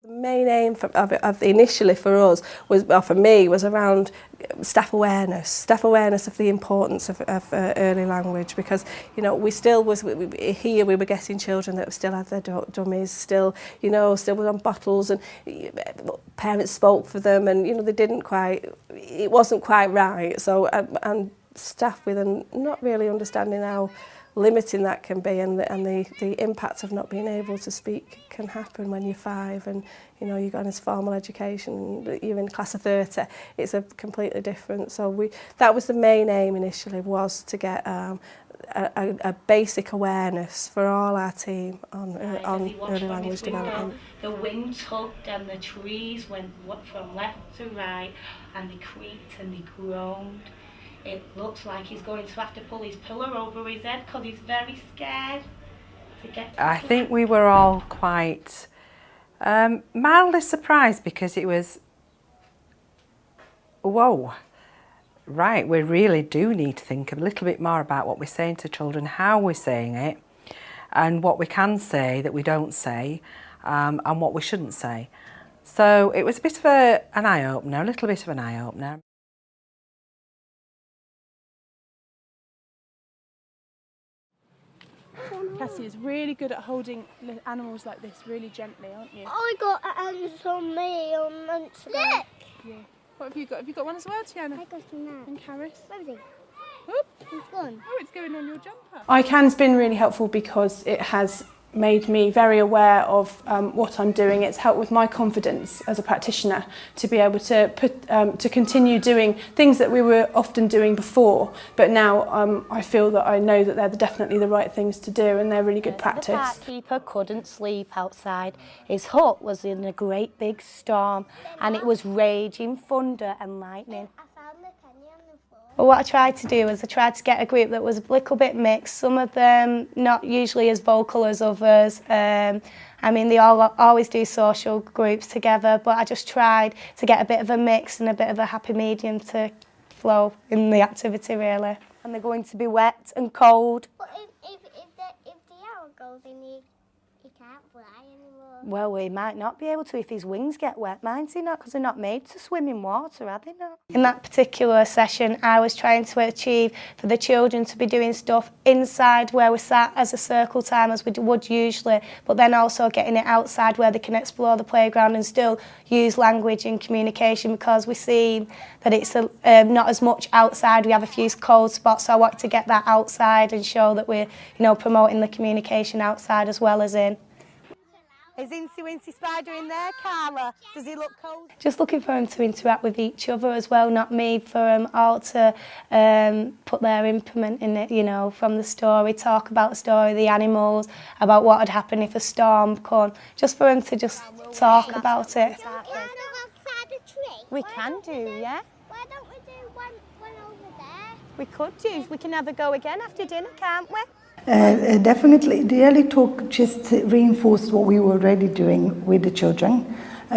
The main aim of initially for us was, well, for me, was around staff awareness of the importance of early language, because you know we were getting children that still had their dummies, still was on bottles, and parents spoke for them, and you know it wasn't quite right. So and staff with not really understanding how limiting that can be, and the impact of not being able to speak can happen when you're 5 and you know you've got this formal education, you're in class of 30. It's a completely different. So that was the main aim initially, was to get a basic awareness for all our team on early language development. The wind tugged and the trees went from left to right, and they creaked and they groaned. It looks like he's going to have to pull his pillow over his head because he's very scared to get to I think we were all quite mildly surprised, because it was, whoa, right, we really do need to think a little bit more about what we're saying to children, how we're saying it, and what we can say that we don't say, and what we shouldn't say. So it was a bit of an eye-opener, a little bit of an eye-opener. Cassie is really good at holding animals like this really gently, aren't you? I got ants on me on months ago. Look! Yeah. What have you got? Have you got one as well, Tiana? I got some ants. And Caris? Where is he? Whoop. He's gone. Oh, it's going on your jumper. ICANN's been really helpful because it has made me very aware of what I'm doing. It's helped with my confidence as a practitioner to be able to to continue doing things that we were often doing before, but now I feel that I know that they're definitely the right things to do, and they're really good practice. The park keeper couldn't sleep outside. His hut was in a great big storm, and it was raging thunder and lightning. But what I tried to do was I tried to get a group that was a little bit mixed, some of them not usually as vocal as others. I mean, they all always do social groups together, but I just tried to get a bit of a mix and a bit of a happy medium to flow in the activity, really. And they're going to be wet and cold. But if the owl goes in, he can't fly anymore. Well, he might not be able to if his wings get wet, might he not? Because they're not made to swim in water, are they not? In that particular session, I was trying to achieve for the children to be doing stuff inside where we sat as a circle time as we would usually, but then also getting it outside where they can explore the playground and still use language and communication, because we see that it's not as much outside. We have a few cold spots, so I wanted to get that outside and show that we're promoting the communication outside as well as in. Is Incy Wincy Spider in there, Carla? Does he look cold? Just looking for them to interact with each other as well, not me, for them all to put their implement in it, from the story, talk about the story, the animals, about what would happen if a storm come, just for them to just talk about it. Can we go outside the tree? We can do, yeah. Why don't we do one over there? We could do. We can have a go again after dinner, can't we? Definitely. The early talk just reinforced what we were already doing with the children,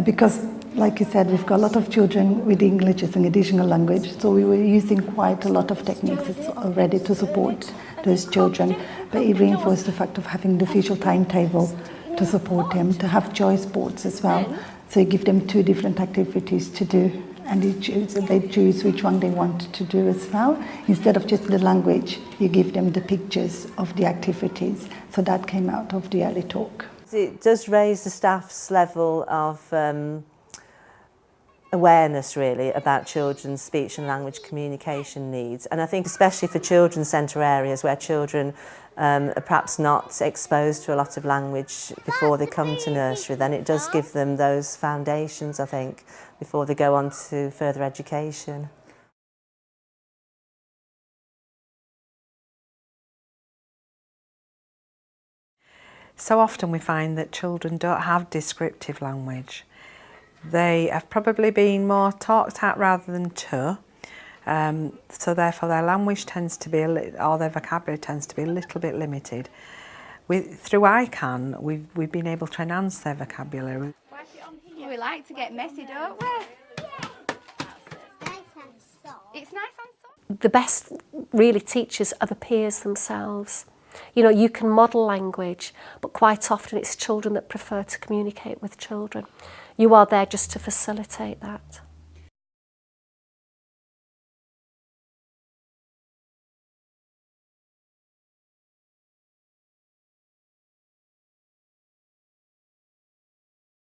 because, like you said, we've got a lot of children with English as an additional language, so we were using quite a lot of techniques already to support those children, but it reinforced the fact of having the visual timetable to support them, to have choice boards as well. So you give them 2 different activities to do, and they choose which one they want to do as well. Instead of just the language, you give them the pictures of the activities. So that came out of the early talk. It does raise the staff's level of awareness, really, about children's speech and language communication needs. And I think especially for children's centre areas where children are perhaps not exposed to a lot of language before they come to nursery, then it does give them those foundations, I think, before they go on to further education. So often we find that children don't have descriptive language. They have probably been more talked at rather than to, so therefore their language tends to be, or their vocabulary tends to be a little bit limited. Through ICANN, we've been able to enhance their vocabulary. We like to get messy, don't we? Nice and soft. It's nice and soft. The best really teachers are the peers themselves. You know, you can model language, but quite often it's children that prefer to communicate with children. You are there just to facilitate that.